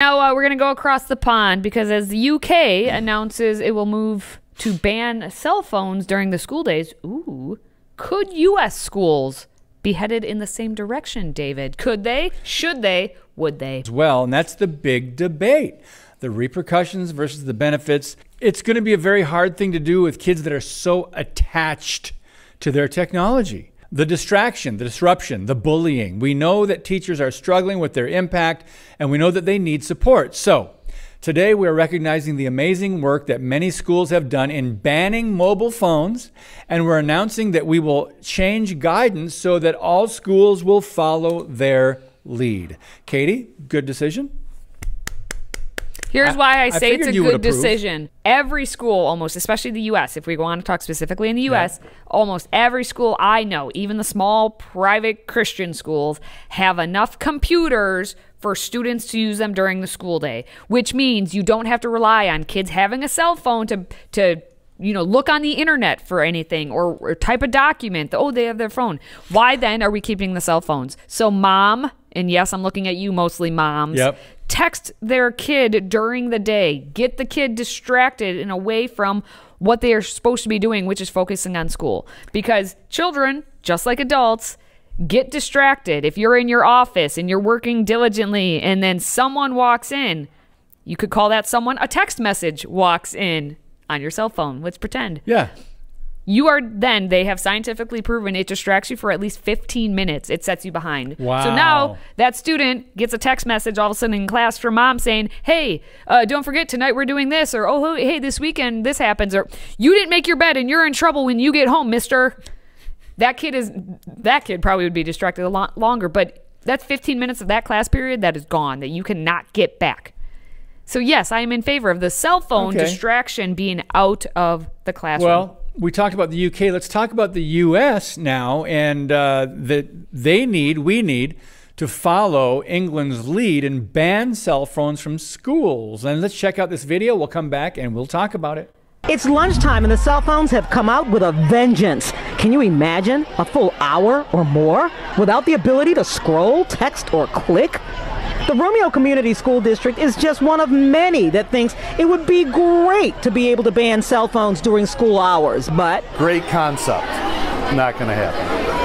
Now we're going to go across the pond because as the UK announces it will move to ban cell phones during the school days, ooh, could US schools be headed in the same direction, David? Could they? Should they? Would they? As well, and that's the big debate. The repercussions versus the benefits. It's going to be a very hard thing to do with kids that are so attached to their technology. The distraction, the disruption, the bullying. We know that teachers are struggling with their impact, and we know that they need support. So today we are recognizing the amazing work that many schools have done in banning mobile phones, and we're announcing that we will change guidance so that all schools will follow their lead. Katie, good decision? Here's why I say it's a good approve. decision. Every school, almost, especially the U.S., if we go on to talk specifically in the U.S., almost every school I know, even the small private Christian schools, have enough computers for students to use them during the school day, which means you don't have to rely on kids having a cell phone to look on the internet for anything or type a document. Oh, they have their phone. Why then are we keeping the cell phones? So mom, and yes, I'm looking at you mostly moms, text their kid during the day. Get the kid distracted and away from what they are supposed to be doing, which is focusing on school. Because children, just like adults, get distracted. If you're in your office and you're working diligently and then someone walks in, you could call that someone a text message walks in on your cell phone. Let's pretend. Yeah. They have scientifically proven it distracts you for at least 15 minutes. It sets you behind. Wow. So now that student gets a text message all of a sudden in class from mom saying, hey, don't forget tonight we're doing this, or oh, hey, this weekend this happens, or you didn't make your bed and you're in trouble when you get home, mister. That kid probably would be distracted a lot longer, but that's 15 minutes of that class period that is gone, that you cannot get back. So yes, I am in favor of the cell phone distraction being out of the classroom. Well, we talked about the UK. Let's talk about the US now, and that we need to follow England's lead and ban cell phones from schools. And let's check out this video. We'll come back and we'll talk about it. It's lunchtime and the cell phones have come out with a vengeance. Can you imagine a full hour or more without the ability to scroll, text, or click? The Romeo Community School District is just one of many that thinks it would be great to be able to ban cell phones during school hours, but... Great concept. Not going to happen.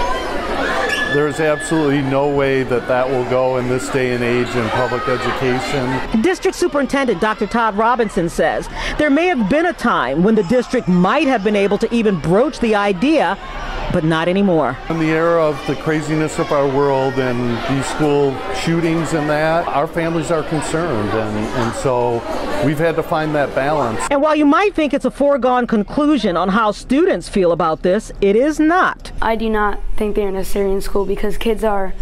There's absolutely no way that that will go in this day and age in public education. District Superintendent Dr. Todd Robinson says there may have been a time when the district might have been able to even broach the idea, but not anymore. In the era of the craziness of our world and these school shootings and that, our families are concerned, and so we've had to find that balance. And while you might think it's a foregone conclusion on how students feel about this, it is not. I do not think they're necessary in school because kids are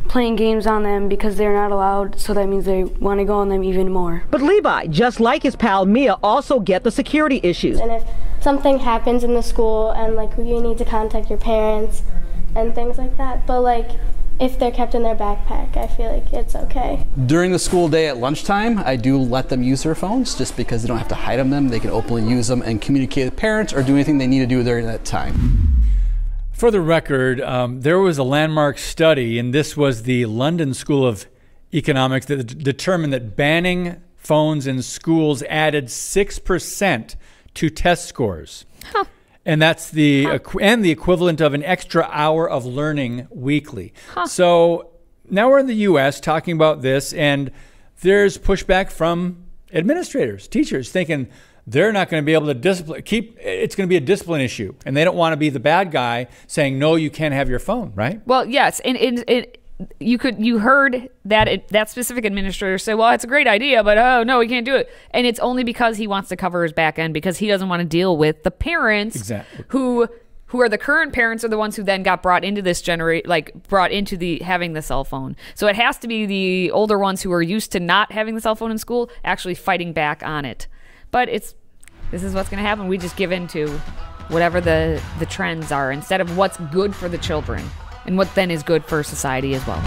playing games on them because they're not allowed, so that means they want to go on them even more. But Levi, just like his pal Mia, also get the security issues. And if something happens in the school and like you need to contact your parents and things like that, but like if they're kept in their backpack, I feel like it's okay. During the school day at lunchtime, I do let them use their phones just because they don't have to hide them. They can openly use them and communicate with parents or do anything they need to do during that time. For the record, there was a landmark study, and this was the London School of Economics, that determined that banning phones in schools added 6% to test scores. Huh. And that's the equivalent of an extra hour of learning weekly. Huh. So now we're in the U.S. talking about this, and there's pushback from administrators, teachers, thinking they're not going to be able to it's going to be a discipline issue, and they don't want to be the bad guy saying, no, you can't have your phone, right? Well, yes, and you heard that specific administrator say, well, it's a great idea, but oh no, we can't do it. And it's only because he wants to cover his back end, because he doesn't want to deal with the parents who are the current parents, are the ones who then got brought into this brought into having the cell phone. So it has to be the older ones who are used to not having the cell phone in school actually fighting back on it. But this is what's going to happen. We just give in to whatever the trends are instead of what's good for the children and what then is good for society as well.